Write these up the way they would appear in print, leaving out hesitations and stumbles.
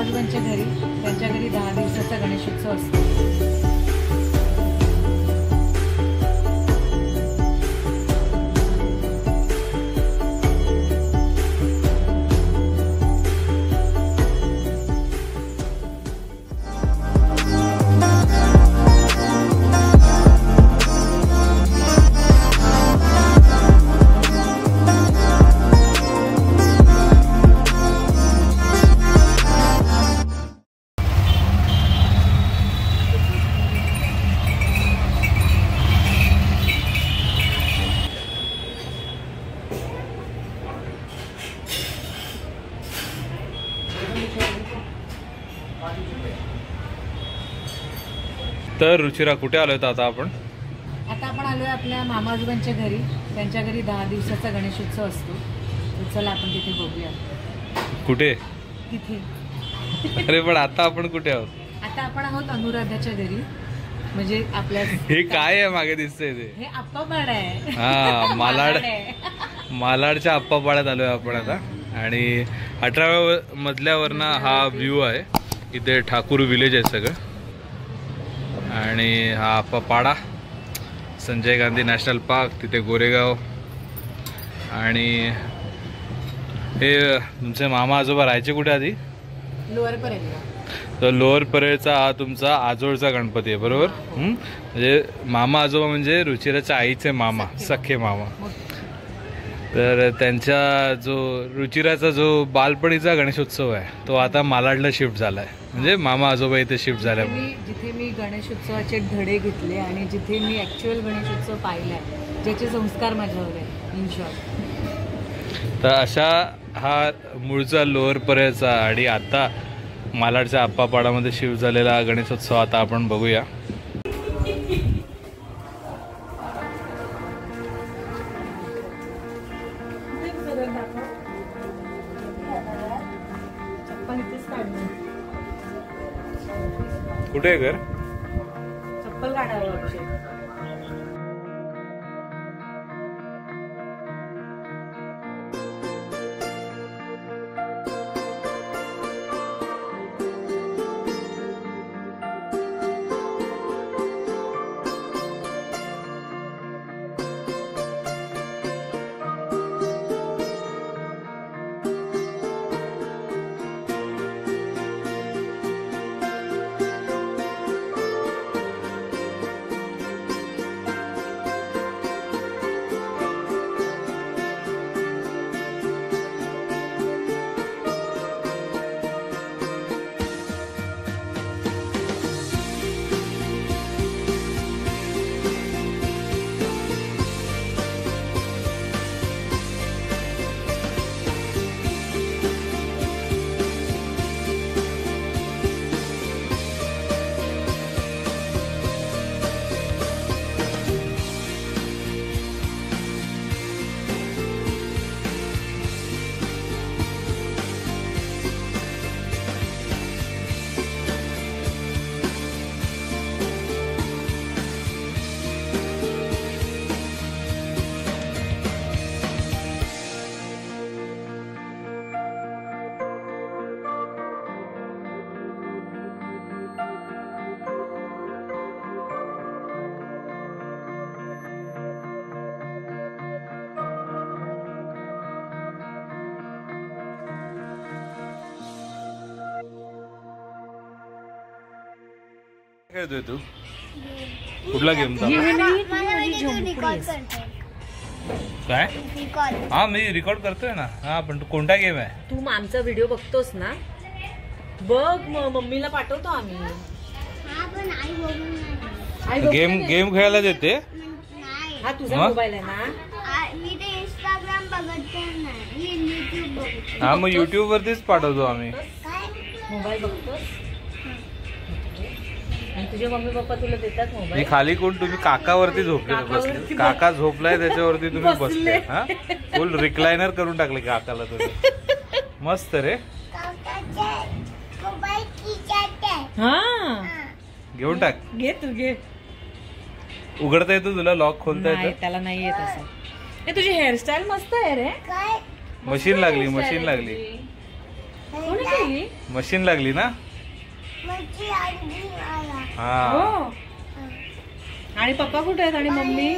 मामाजोबांच्या घरी, त्यांच्या घरी 10 दिवसाचा गणेशोत्सव असतो. तर रुचिरा कुठे आलोय आता आपण? आता आपण आलोय आपल्या मामाजोबांच्या घरी, त्यांच्या घरी 10 दिवसाचा गणेशोत्सव असतो. तर चला आपण तिथे बघूया. कुठे? तिथे. अरे पण आता आपण कुठे आहोत? आता आपण आहोत अनुराधाच्या घरी. म्हणजे आपल्या हे काय आहे मागे दिसतंय ते? हे आप्पापाडा आहे. हा, मालाडच्या आप्पापाड्यात आलोय आपण आता. आणि 18व्या मजल्यावरना हा व्ह्यू आहे. इथे ठाकूर विलेज आहे सगळं. आणि हा आप्पापाडा, संजय गांधी नॅशनल पार्क, तिथे गोरेगाव. आणि हे तुमचे मामा आजोबा राहायचे कुठे आधी? लोअर परेल. तर लोअर परेलचा हा तुमचा आजोळचा गणपती आहे, बरोबर? म्हणजे मामा आजोबा म्हणजे रुचिराच्या आईचे मामा, सख्खे मामा. तर त्यांच्या जो रुचिराचा जो बालपणीचा गणेशोत्सव आहे तो आता मालाडला शिफ्ट झाला आहे. म्हणजे मामा आजोबा इथे शिफ्ट झाल्या. जिथे मी गणेशोत्सवाचे धडे घेतले आणि जिथे मी ॲक्च्युअल गणेशोत्सव पाहिला आहे, ज्याचे संस्कार माझ्यावर आहे इन शॉर्ट. तर अशा हा मूळचा लोअर परेलचा आणि आता मालाडच्या आप्पापाडामध्ये शिफ्ट झालेला गणेशोत्सव आता आपण बघूया. कुठे आहे घर? चप्पल काढावं. खेळतोय तू? कुठला गेम? काय? हा, मी रेकॉर्ड करतोय ना. हा, पण तू कोणता गेम आहे? तू आमचा व्हिडिओ बघतोस ना? बघ, मम्मीला पाठवतो आम्ही. गेम खेळायला देते? हा तुझा मोबाईल आहे ना? हा, मग युट्यूब वरतीच पाठवतो आम्ही. मोबाईल बघतोस? तुझे मम्मी पप्पा तुला देतात मोबाईल? मी खाली कोण, तुम्ही काकावरती झोपले बसले. काका झोपलाय त्याच्यावरती तुम्ही बसले. हा, फुल रिक्लायनर करून टाकले काकाला तुम्ही. मस्त रे. हा, घेऊन टाक. घे तू, घे. उघडता येतो तुला? लॉक खोलता येतो? त्याला नाही येत असं. हे तुझी हेअरस्टाईल मस्त आहे रे. मशीन लागली, मशीन लागली. कोणी ही मशीन लागली ना. हा. हो. आणि पप्पा कुठे आहेत आणि मम्मी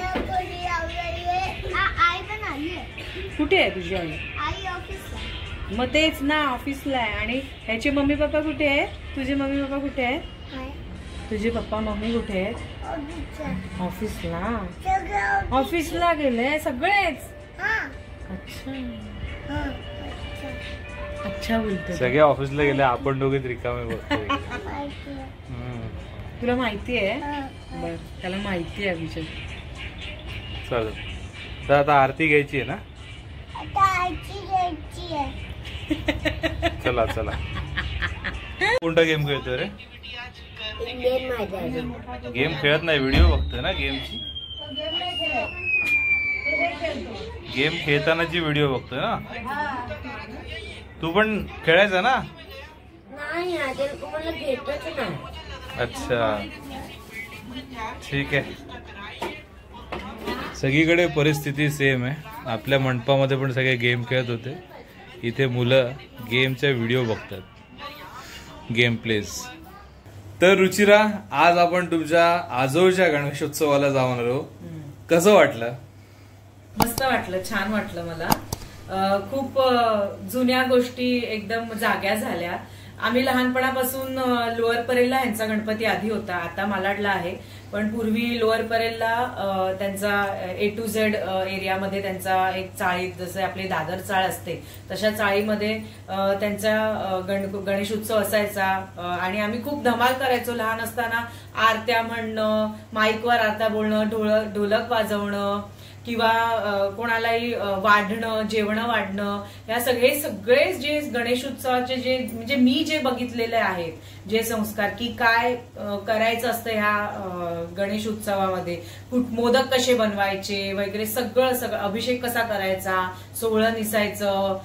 कुठे आहे तुझी आई? मग तेच ना, ऑफिसला आहे. आणि ह्याचे मम्मी पप्पा कुठे आहेत? तुझे मम्मी पप्पा कुठे आहेत? तुझे पप्पा मम्मी कुठे आहेत? ऑफिसला. ऑफिसला गेले सगळेच. अच्छा अच्छा बोलतो. सगळे ऑफिसला गेले, आपण दोघे रिकामे बघतोय. तुला माहिती आहे? बर, त्याला माहिती आहे विषय. चल तर आता आरती घ्यायची आहे ना. चला चला. कोणता गेम खेळतोय रे? गेम खेळत नाही, व्हिडिओ बघतोय ना गेमची. गेम खेळतानाची व्हिडिओ बघतोय ना. तू पण खेळायचा ना. अच्छा ठीक आहे. सगळीकडे परिस्थिती सेम आहे. आपल्या मंडपामध्ये पण सगळे गेम खेळत होते. इथे मुलं गेमच्या व्हिडिओ बघतात, गेम प्लेज. तर रुचिरा, आज आपण तुमच्या आजोळच्या गणेशोत्सवाला जाऊन आलो. कसं वाटलं? मस्त वाटलं, छान वाटलं मला. खूप जुन्या गोष्टी एकदम जाग्या झाल्या. आम्ही लहानपणापासून लोअर परेलला ह्यांचा गणपती आधी होता, आता मालाडला आहे. पण पूर्वी लोअर परेलला त्यांचा A to Z एरियामध्ये त्यांचा एक चाळीत, जसं आपली दादर चाळ असते तशा चाळीमध्ये त्यांचा गणेश उत्सव असायचा. आणि आम्ही खूप धमाल करायचो लहान असताना. आरत्या म्हणणं, माईकवर आरत्या बोलणं, ढोलक वाजवणं किंवा कोणालाही वाढणं, जेवणं वाढणं, या सगळे जे गणेश उत्सवाचे जे म्हणजे मी जे बघितलेले आहेत जे संस्कार, की काय करायचं असतं ह्या गणेश उत्सवामध्ये, मोदक कसे बनवायचे वगैरे सगळं अभिषेक कसा करायचा, सोहळं निसायचं,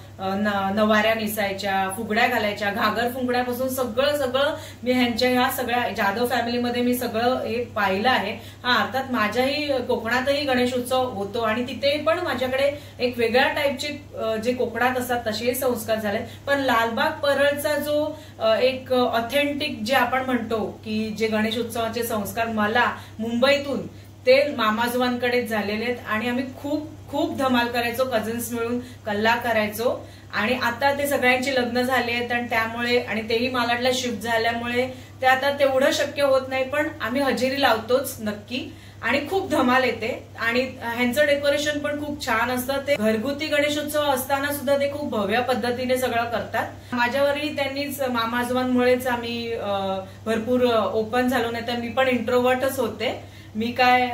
नवाऱ्या निसायच्या, फुगड्या घालायच्या, घागर फुगड्यापासून सगळं मी ह्यांच्या ह्या सगळ्या जाधव फॅमिलीमध्ये मी सगळं हे पाहिलं आहे. हा, अर्थात माझ्याही कोकणातही गणेश उत्सव होतो आणि तिथे पण माझ्याकडे एक वेगळ्या टाईपचे जे कोकणात असतात तसे संस्कार झाले. पण लालबाग परळचा जो एक ऑथेंटिक जे आपण म्हणतो की जे गणेश उत्सवाचे संस्कार मला मुंबईतून ते मामाजोबांकडेच झालेले आहेत. आणि आम्ही खूप खूप धमाल करायचो, कझन्स मिळून कल्ला करायचो. आणि आता ते सगळ्यांची लग्न झाली आहेत आणि त्यामुळे, आणि तेही मालाडला शिफ्ट झाल्यामुळे ते आता तेवढं शक्य होत नाही. पण आम्ही हजेरी लावतोच नक्की आणि खूप धमाल येते. आणि ह्यांचं डेकोरेशन पण खूप छान असतं. ते घरगुती गणेशोत्सव असताना सुद्धा ते खूप भव्य पद्धतीने सगळं करतात. माझ्यावरही त्यांनीच, मामाजोबांमुळेच आम्ही भरपूर ओपन झालो, नाही तर मी पण इंट्रोवर्टच होते. मी काय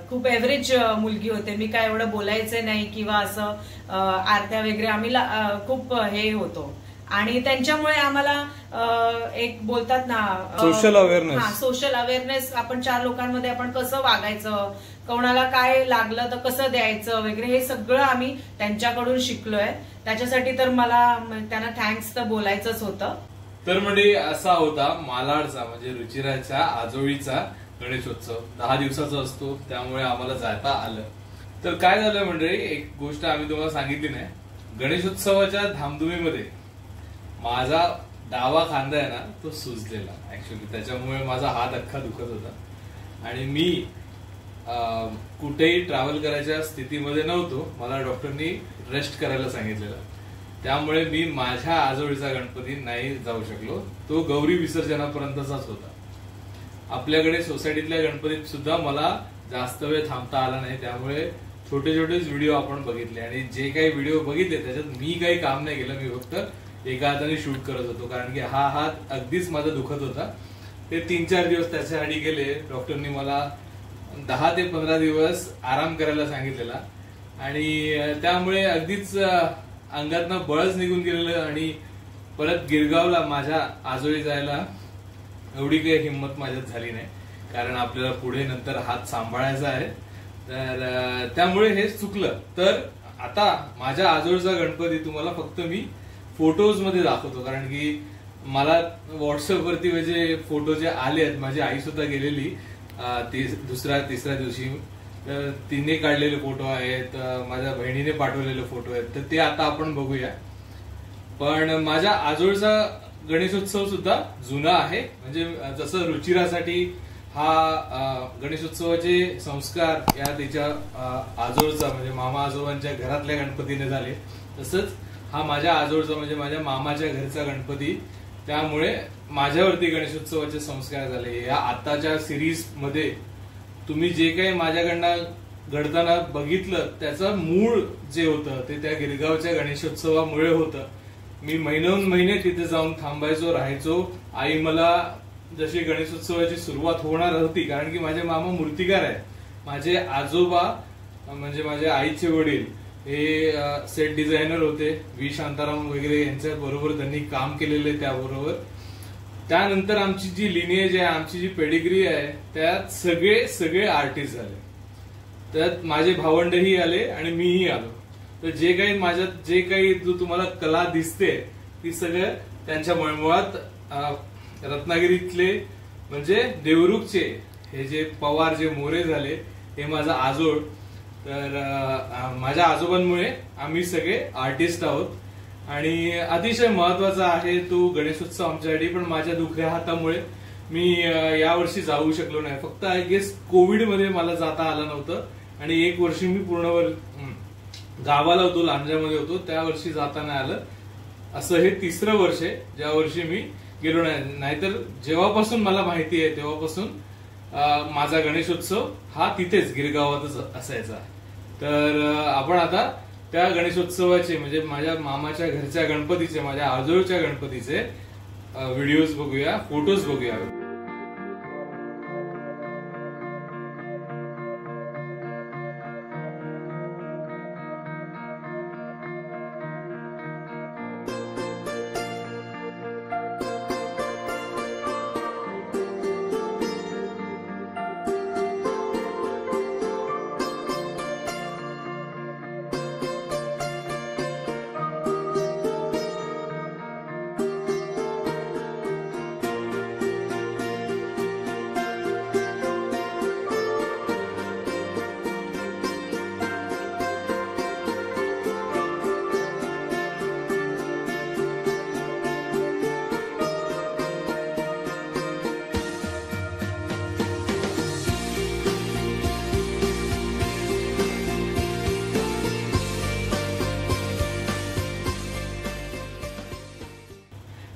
खूप एव्हरेज मुलगी होते. मी काय एवढं बोलायचे नाही किंवा असं आरत्या वगैरे आम्ही खूप हे होतो. आणि त्यांच्यामुळे आम्हाला एक बोलतात ना सोशल अवेअरनेस, आपण 4 लोकांमध्ये आपण कसं वागायचं, कोणाला काय लागलं तर कसं द्यायचं वगैरे, हे सगळं आम्ही त्यांच्याकडून शिकलोय. त्याच्यासाठी तर मला त्यांना थँक्स तर बोलायचंच होतं. तर म्हणजे असा होता मालाडचा, म्हणजे रुचिराच्या आजोळीचा गणेशोत्सव 10 दिवसाचा असतो, त्यामुळे आम्हाला जाता आलं. तर काय झालं मंडळी, एक गोष्ट आम्ही तुम्हाला सांगितली नाही. गणेशोत्सवाच्या धामधुमीमध्ये माझा डावा खांदा आहे ना, तो सुजलेला ऍक्च्युली. त्याच्यामुळे माझा हात अख्खा दुखत होता आणि मी कुठेही ट्रॅव्हल करायच्या स्थितीमध्ये नव्हतो. मला डॉक्टरनी रेस्ट करायला सांगितलेलं. त्यामुळे मी माझ्या आजोळीचा गणपती नाही जाऊ शकलो. तो गौरी विसर्जनापर्यंतचाच होता. आपल्याकडे सोसायटीतल्या गणपतीत सुद्धा मला जास्त वेळ थांबता आला नाही. त्यामुळे छोटे छोटेच व्हिडिओ आपण बघितले आणि जे काही व्हिडिओ बघितले त्याच्यात मी काही काम नाही केलं. मी फक्त एका हाताने शूट करत होतो, कारण की हा हात अगदीच माझा दुखत होता. ते 3-4 दिवस त्याच्यासाठी गेले. डॉक्टरनी मला 10 ते 15 दिवस आराम करायला सांगितलेला आणि त्यामुळे अगदीच अंगातनं बळच निघून गेलेलं. आणि परत गिरगावला माझ्या आजोळी जायला एवढी काही हिंमत माझ्यात झाली नाही, कारण आपल्याला पुढे नंतर हात सांभाळायचा आहे. तर त्यामुळे हे चुकलं. तर आता माझ्या आजोळचा गणपती तुम्हाला फक्त मी फोटोज मध्ये दाखवतो, कारण की मला व्हॉट्सअपवरती म्हणजे फोटो जे आले आहेत, माझी आई सुद्धा गेलेली 2ऱ्या-3ऱ्या दिवशी, तर तिने काढलेले फोटो आहेत, माझ्या बहिणीने पाठवलेले फोटो आहेत. तर ते आता आपण बघूया. पण माझ्या आजोळचा गणेशोत्सव सुद्धा जुना आहे. म्हणजे जसं रुचिरासाठी हा गणेशोत्सवाचे संस्कार या तिच्या आजोळचा म्हणजे मामा आजोबांच्या घरातल्या गणपतीने झाले, तसंच हा माझ्या आजोळचा म्हणजे माझ्या मामाच्या घरचा गणपती, त्यामुळे माझ्यावरती गणेशोत्सवाचे संस्कार झाले. या आताच्या सिरीज मध्ये तुम्ही जे काही माझ्याकडनं घडताना बघितलं त्याचं मूळ जे होतं ते त्या गिरगावच्या गणेशोत्सवामुळे होतं. मी महिने तिथे जाऊन थांबायचो, राहायचो. आई मला जशी गणेशोत्सवाची सुरुवात होणार होती, कारण की माझे मामा मूर्तिकार आहे, माझे आजोबा म्हणजे माझ्या आईचे वडील हे सेट डिझायनर होते, व्ही शांताराम वगैरे यांच्या बरोबर त्यांनी काम केलेले. त्याबरोबर त्यानंतर आमची जी लिनिएज आहे, आमची जी पेडिग्री आहे, त्यात सगळे आर्टिस्ट झाले. त्यात माझे भावंडही आले आणि मीही आलो. तर जे काही माझ्यात जे काही तुम्हाला कला दिसते ती सगळं त्यांच्या मळमुळात रत्नागिरीतले म्हणजे देवरुखचे हे जे पवार जे मोरे झाले हे माझा आजोळ. तर माझ्या आजोबांमुळे आम्ही सगळे आर्टिस्ट आहोत. आणि अतिशय महत्वाचा आहे तो गणेशोत्सव आमच्यासाठी. पण माझ्या दुखऱ्या हातामुळे मी यावर्षी जाऊ शकलो नाही. फक्त आय गेस कोविडमध्ये मला जाता आलं नव्हतं आणि एक वर्षी मी पूर्ण गावाला होतो, लांजामध्ये होतो, त्या वर्षी जाता नाही आलं. असं हे तिसरं वर्ष आहे ज्या वर्षी मी गेलो नाही. नाहीतर जेव्हापासून मला माहिती आहे तेव्हापासून माझा गणेशोत्सव हा तिथेच गिरगावातच असायचा. तर आपण आता त्या गणेशोत्सवाचे म्हणजे माझ्या मामाच्या घरच्या गणपतीचे, माझ्या आजोळच्या गणपतीचे व्हिडिओज बघूया, फोटोज बघूया.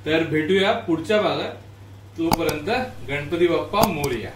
तर भेटूया पुढच्या भागात. तोपर्यंत गणपती बाप्पा मोरया.